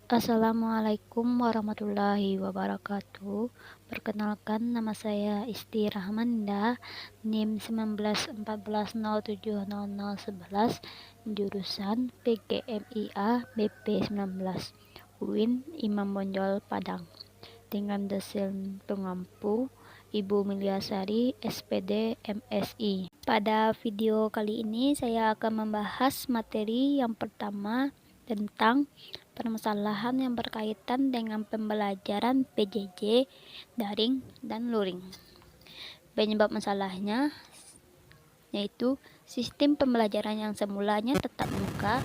Assalamualaikum warahmatullahi wabarakatuh. Perkenalkan, nama saya Isti Rahmanda, NIM 1914070011, jurusan PGMIA BP 19, UIN Imam Bonjol Padang, dengan dosen pengampu Ibu Miliasari, SPD MSI. Pada video kali ini saya akan membahas materi yang pertama tentang permasalahan yang berkaitan dengan pembelajaran PJJ, daring, dan luring. Penyebab masalahnya yaitu sistem pembelajaran yang semulanya tatap muka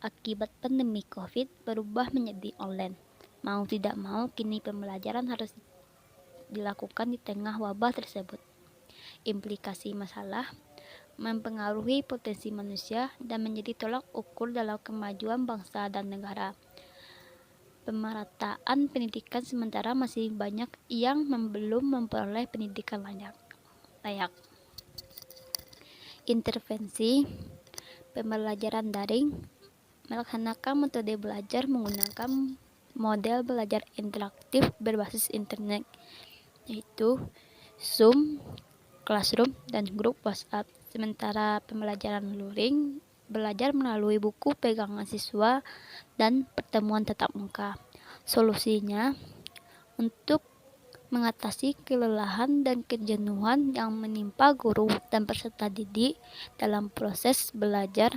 akibat pandemi COVID berubah menjadi online. Mau tidak mau, kini pembelajaran harus dilakukan di tengah wabah tersebut. Implikasi masalah mempengaruhi potensi manusia dan menjadi tolak ukur dalam kemajuan bangsa dan negara. Pemerataan pendidikan sementara masih banyak yang belum memperoleh pendidikan layak. Intervensi pembelajaran daring melaksanakan metode belajar menggunakan model belajar interaktif berbasis internet, yaitu Zoom, Classroom, dan grup WhatsApp. Sementara pembelajaran luring belajar melalui buku pegangan siswa dan pertemuan tatap muka. Solusinya, untuk mengatasi kelelahan dan kejenuhan yang menimpa guru dan peserta didik dalam proses belajar,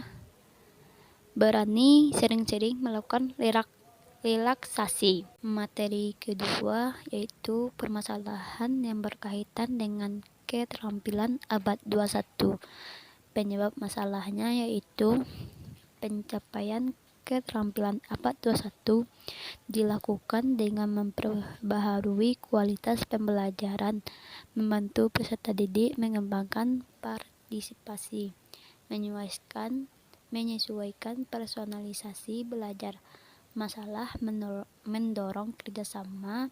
berani sering-sering melakukan relaksasi. Materi kedua yaitu permasalahan yang berkaitan dengan keterampilan abad 21. Penyebab masalahnya yaitu pencapaian keterampilan abad 21 dilakukan dengan memperbaharui kualitas pembelajaran, membantu peserta didik mengembangkan partisipasi, menyesuaikan personalisasi belajar. Masalah mendorong kerjasama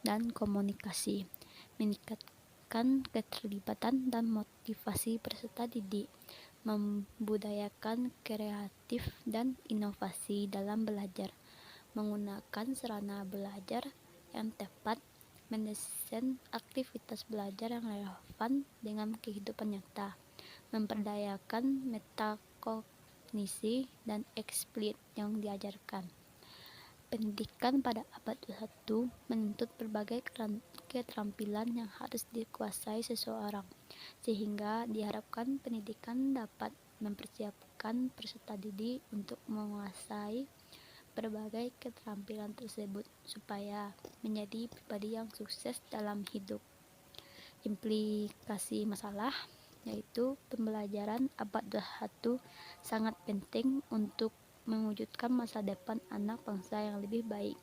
dan komunikasi, meningkatkan keterlibatan dan motivasi peserta didik, membudayakan kreatif dan inovasi dalam belajar, menggunakan sarana belajar yang tepat, mendesain aktivitas belajar yang relevan dengan kehidupan nyata, memperdayakan metakognisi dan eksplisit yang diajarkan. Pendidikan pada abad 21 menuntut berbagai keterampilan yang harus dikuasai seseorang, sehingga diharapkan pendidikan dapat mempersiapkan peserta didik untuk menguasai berbagai keterampilan tersebut supaya menjadi pribadi yang sukses dalam hidup. Implikasi masalah yaitu pembelajaran abad 21 sangat penting untuk mewujudkan masa depan anak bangsa yang lebih baik.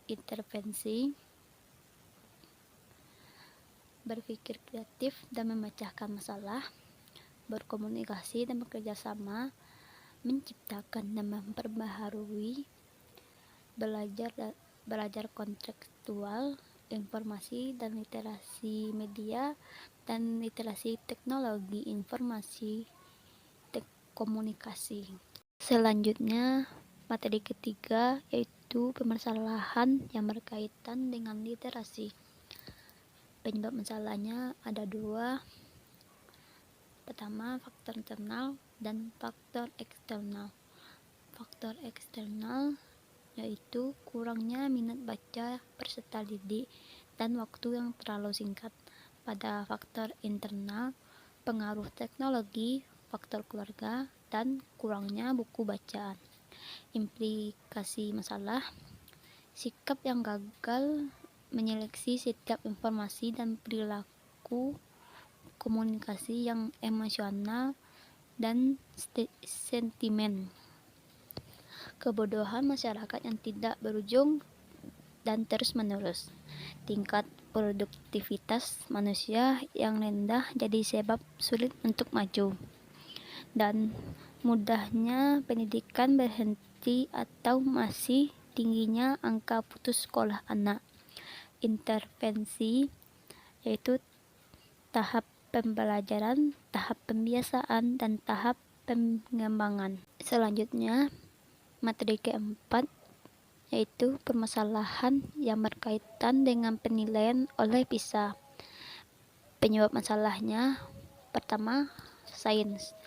Intervensi berpikir kreatif dan memecahkan masalah, berkomunikasi dan bekerja sama, menciptakan dan memperbaharui belajar kontekstual, informasi dan literasi media, dan literasi teknologi informasi komunikasi. Selanjutnya, materi ketiga yaitu permasalahan yang berkaitan dengan literasi. Penyebab masalahnya ada dua. Pertama, faktor internal dan faktor eksternal. Faktor eksternal yaitu kurangnya minat baca peserta didik dan waktu yang terlalu singkat. Pada faktor internal, pengaruh teknologi, faktor keluarga, dan kurangnya buku bacaan. Implikasi masalah, sikap yang gagal menyeleksi setiap informasi dan perilaku komunikasi yang emosional dan sentimen. Kebodohan masyarakat yang tidak berujung dan terus-menerus. Tingkat produktivitas manusia yang rendah jadi sebab sulit untuk maju. Dan mudahnya pendidikan berhenti atau masih tingginya angka putus sekolah anak. Intervensi yaitu tahap pembelajaran, tahap pembiasaan, dan tahap pengembangan. Selanjutnya, materi keempat yaitu permasalahan yang berkaitan dengan penilaian oleh PISA. Penyebab masalahnya, pertama, sains.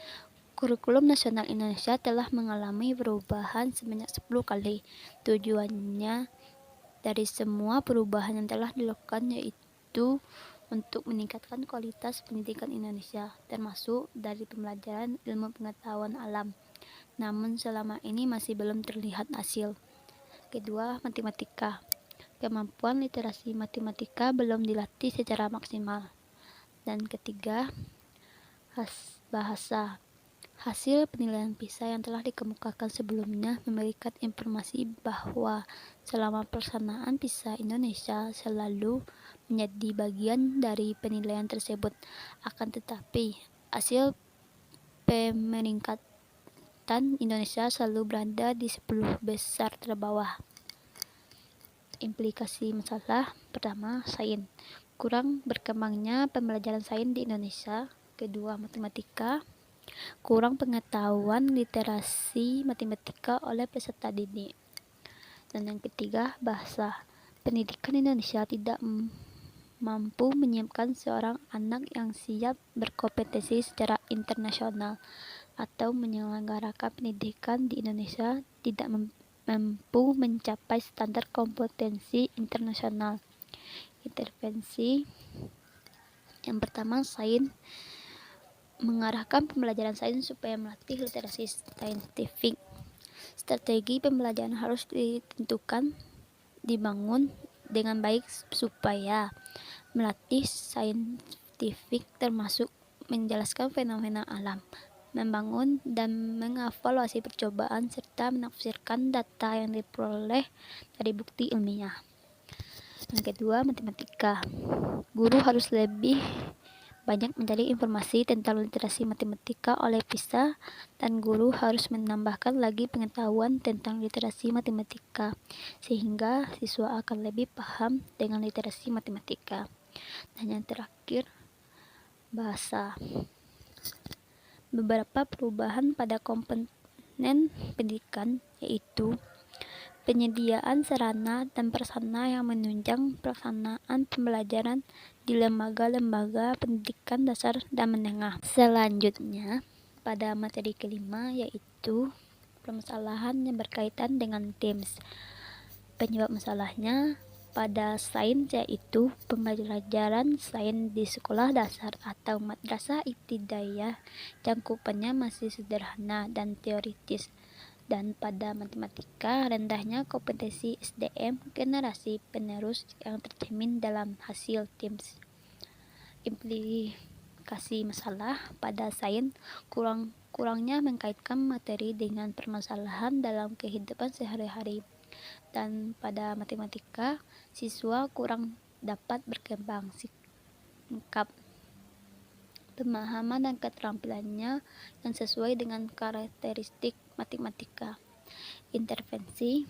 Kurikulum Nasional Indonesia telah mengalami perubahan sebanyak 10 kali. Tujuannya dari semua perubahan yang telah dilakukan yaitu untuk meningkatkan kualitas pendidikan Indonesia, termasuk dari pembelajaran ilmu pengetahuan alam. Namun selama ini masih belum terlihat hasil. Kedua, matematika. Kemampuan literasi matematika belum dilatih secara maksimal. Dan ketiga, bahasa. Hasil penilaian PISA yang telah dikemukakan sebelumnya memberikan informasi bahwa selama pelaksanaan PISA Indonesia selalu menjadi bagian dari penilaian tersebut. Akan tetapi, hasil pemeringkatan Indonesia selalu berada di 10 besar terbawah. Implikasi masalah pertama, sains. Kurang berkembangnya pembelajaran sains di Indonesia. Kedua, matematika. Kurang pengetahuan literasi matematika oleh peserta didik. Dan yang ketiga, bahasa. Pendidikan Indonesia tidak mampu menyiapkan seorang anak yang siap berkompetensi secara internasional, atau menyelenggarakan pendidikan di Indonesia tidak mampu mencapai standar kompetensi internasional. Intervensi yang pertama, sains. Mengarahkan pembelajaran sains supaya melatih literasi saintifik. Strategi pembelajaran harus ditentukan, dibangun dengan baik supaya melatih saintifik termasuk menjelaskan fenomena alam, membangun dan mengevaluasi percobaan, serta menafsirkan data yang diperoleh dari bukti ilmiah. Yang kedua, matematika. Guru harus lebih banyak mencari informasi tentang literasi matematika oleh PISA, dan guru harus menambahkan lagi pengetahuan tentang literasi matematika sehingga siswa akan lebih paham dengan literasi matematika. Dan yang terakhir, bahasa. Beberapa perubahan pada komponen pendidikan yaitu penyediaan sarana dan prasarana yang menunjang pelaksanaan pembelajaran di lembaga-lembaga pendidikan dasar dan menengah. Selanjutnya, pada materi kelima yaitu permasalahan yang berkaitan dengan TIMSS. Penyebab masalahnya pada sains yaitu pembelajaran sains di sekolah dasar atau madrasah ibtidaiyah cakupannya masih sederhana dan teoritis. Dan pada matematika, rendahnya kompetensi SDM generasi penerus yang tercermin dalam hasil TIMSS. Implikasi masalah pada sains, kurangnya mengkaitkan materi dengan permasalahan dalam kehidupan sehari-hari. Dan pada matematika, siswa kurang dapat berkembang sikap, pemahaman dan keterampilannya yang sesuai dengan karakteristik matematika. Intervensi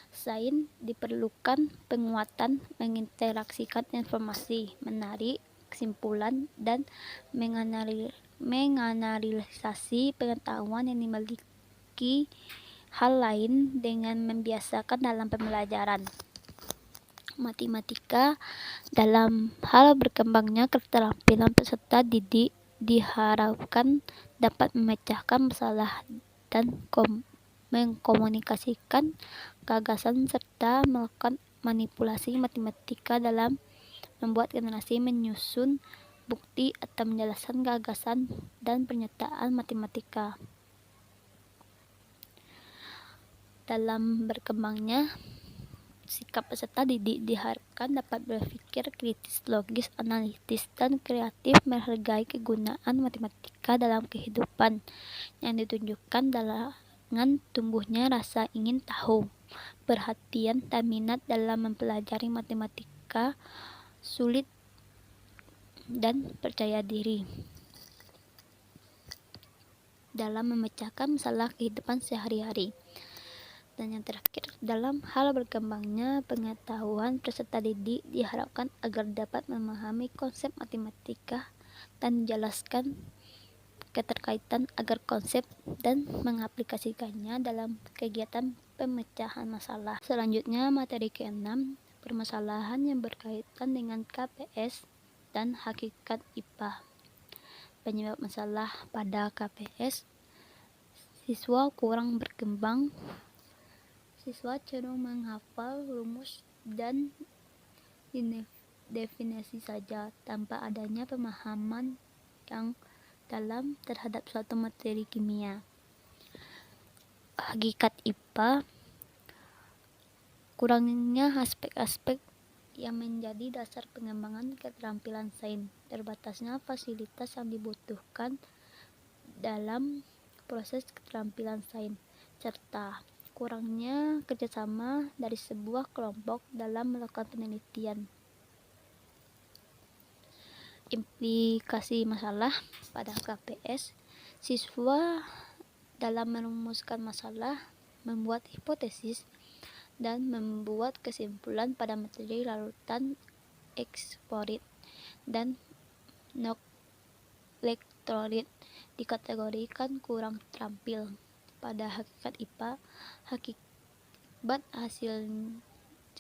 sains diperlukan penguatan menginteraksikan informasi, menarik kesimpulan, dan menganalisasi pengetahuan yang dimiliki hal lain dengan membiasakan dalam pembelajaran. Matematika, dalam hal berkembangnya keterampilan peserta didik diharapkan dapat memecahkan masalah dan mengkomunikasikan gagasan serta melakukan manipulasi matematika dalam membuat generasi menyusun bukti atau menjelaskan gagasan dan pernyataan matematika. Dalam berkembangnya sikap peserta didik diharapkan dapat berpikir kritis, logis, analitis, dan kreatif, menghargai kegunaan matematika dalam kehidupan yang ditunjukkan dengan tumbuhnya rasa ingin tahu, perhatian, dan minat dalam mempelajari matematika, sulit dan percaya diri dalam memecahkan masalah kehidupan sehari-hari. Dan yang terakhir, dalam hal berkembangnya pengetahuan peserta didik diharapkan agar dapat memahami konsep matematika dan menjelaskan keterkaitan agar konsep dan mengaplikasikannya dalam kegiatan pemecahan masalah. Selanjutnya, materi ke-6, permasalahan yang berkaitan dengan KPS dan hakikat IPA. Penyebab masalah pada KPS: siswa kurang berkembang, siswa cenderung menghafal rumus dan definisi saja tanpa adanya pemahaman yang dalam terhadap suatu materi kimia. Hakikat IPA: kurangnya aspek-aspek yang menjadi dasar pengembangan keterampilan sains, terbatasnya fasilitas yang dibutuhkan dalam proses keterampilan sains, serta kurangnya kerjasama dari sebuah kelompok dalam melakukan penelitian. Implikasi masalah pada KPS: siswa dalam merumuskan masalah, membuat hipotesis, dan membuat kesimpulan pada materi larutan eksplorit dan elektrolit dikategorikan kurang terampil. Pada hakikat IPA, akibat hasil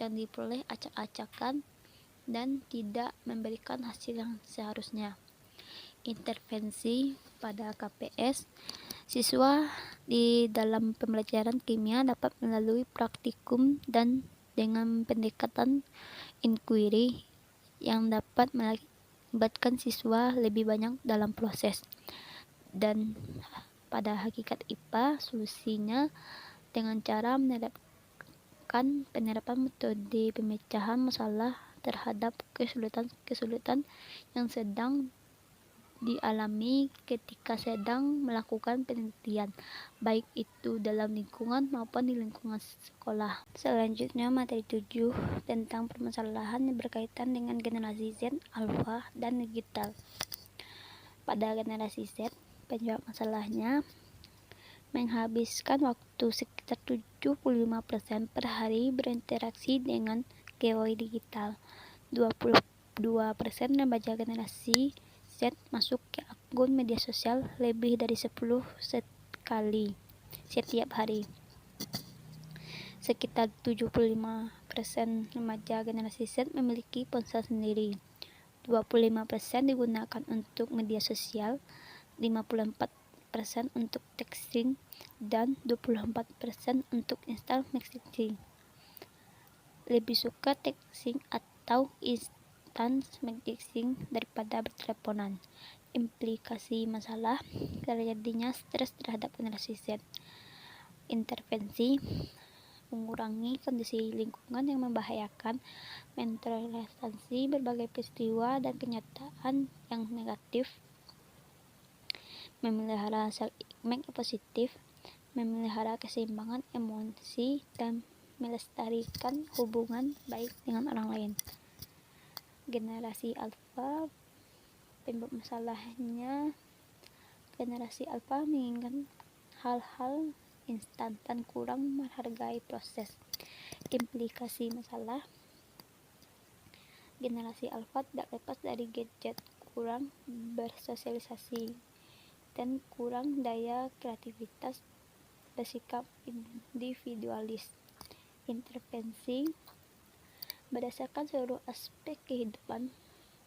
yang diperoleh acak-acakan dan tidak memberikan hasil yang seharusnya. Intervensi pada KPS: siswa di dalam pembelajaran kimia dapat melalui praktikum dan dengan pendekatan inquiry yang dapat melibatkan siswa lebih banyak dalam proses. Dan pada hakikat IPA, solusinya dengan cara penerapan metode pemecahan masalah terhadap kesulitan yang sedang dialami ketika sedang melakukan penelitian, baik itu dalam lingkungan maupun di lingkungan sekolah. Selanjutnya, materi 7 tentang permasalahan yang berkaitan dengan generasi Z, alfa, dan digital. Pada generasi Z, penyebab masalahnya menghabiskan waktu sekitar 75% per hari berinteraksi dengan gawai digital. 22% remaja generasi Z masuk ke akun media sosial lebih dari 10 kali setiap hari. Sekitar 75% remaja generasi Z memiliki ponsel sendiri. 25% digunakan untuk media sosial, 54% untuk texting, dan 24% untuk install messaging. Lebih suka texting atau instant messaging daripada berteleponan. Implikasi masalah: terjadinya stres terhadap generasi Z. Intervensi: mengurangi kondisi lingkungan yang membahayakan, mentoleransi berbagai peristiwa dan kenyataan yang negatif, memelihara self-image positif, memelihara keseimbangan emosi, dan melestarikan hubungan baik dengan orang lain. Generasi alfa, penyebab masalahnya: generasi alfa menginginkan hal-hal instan dan kurang menghargai proses. Implikasi masalah: generasi alfa tidak lepas dari gadget, kurang bersosialisasi, dan kurang daya kreativitas, bersikap individualis. Intervensi: berdasarkan seluruh aspek kehidupan,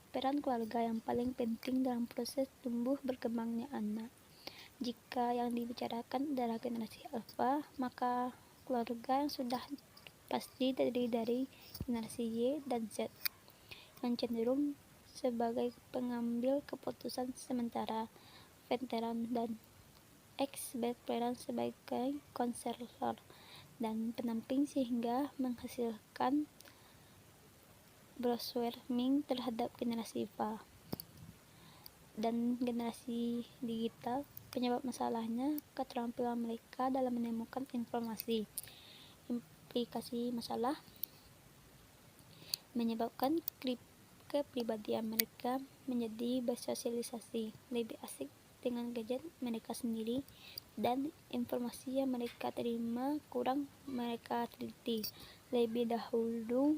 peran keluarga yang paling penting dalam proses tumbuh berkembangnya anak. Jika yang dibicarakan adalah generasi alfa, maka keluarga yang sudah pasti terdiri dari generasi Y dan Z, yang cenderung sebagai pengambil keputusan sementara, veteran, dan ex-veteran sebagai konselor dan pendamping, sehingga menghasilkan brainstorming terhadap generasi Y. Dan generasi digital, penyebab masalahnya keterampilan mereka dalam menemukan informasi. Implikasi masalah: menyebabkan kepribadian mereka menjadi bersosialisasi, lebih asik dengan gadget mereka sendiri, dan informasi yang mereka terima kurang mereka teliti lebih dahulu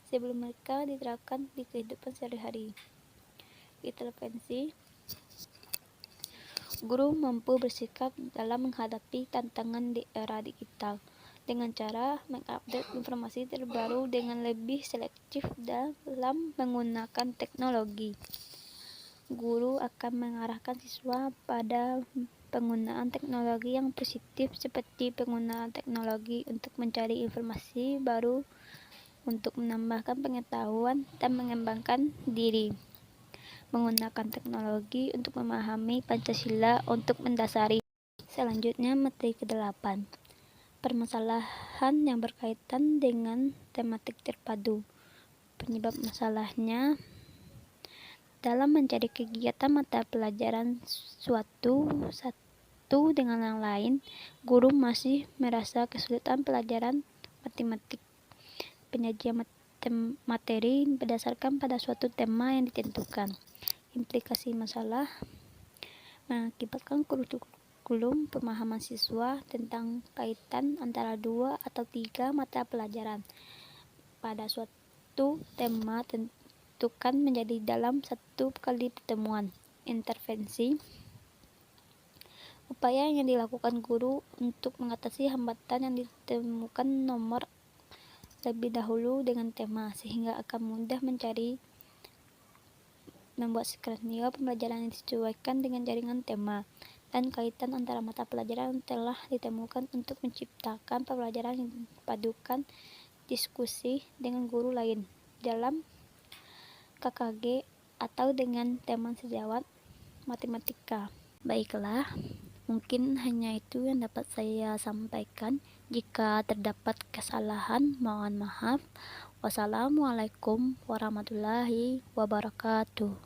sebelum mereka diterapkan di kehidupan sehari-hari. Intervensi: Guru mampu bersikap dalam menghadapi tantangan di era digital dengan cara mengupdate informasi terbaru dengan lebih selektif dalam menggunakan teknologi. Guru akan mengarahkan siswa pada penggunaan teknologi yang positif seperti penggunaan teknologi untuk mencari informasi baru, untuk menambahkan pengetahuan dan mengembangkan diri. Menggunakan teknologi untuk memahami Pancasila untuk mendasari. Selanjutnya materi ke-8. Permasalahan yang berkaitan dengan tematik terpadu. Penyebab masalahnya dalam mencari kegiatan mata pelajaran satu dengan yang lain, guru masih merasa kesulitan pelajaran matematik. Penyajian materi berdasarkan pada suatu tema yang ditentukan. Implikasi masalah mengakibatkan kurikulum pemahaman siswa tentang kaitan antara 2 atau 3 mata pelajaran pada suatu tema tentukan menjadi dalam 1 kali pertemuan. Intervensi upaya yang dilakukan guru untuk mengatasi hambatan yang ditemukan nomor lebih dahulu dengan tema, sehingga akan mudah membuat skenario pembelajaran yang disesuaikan dengan jaringan tema dan kaitan antara mata pelajaran yang telah ditemukan untuk menciptakan pembelajaran yang dipadukan diskusi dengan guru lain dalam KKG atau dengan teman sejawat matematika. Baiklah, mungkin hanya itu yang dapat saya sampaikan. Jika terdapat kesalahan, mohon maaf. Wassalamualaikum warahmatullahi wabarakatuh.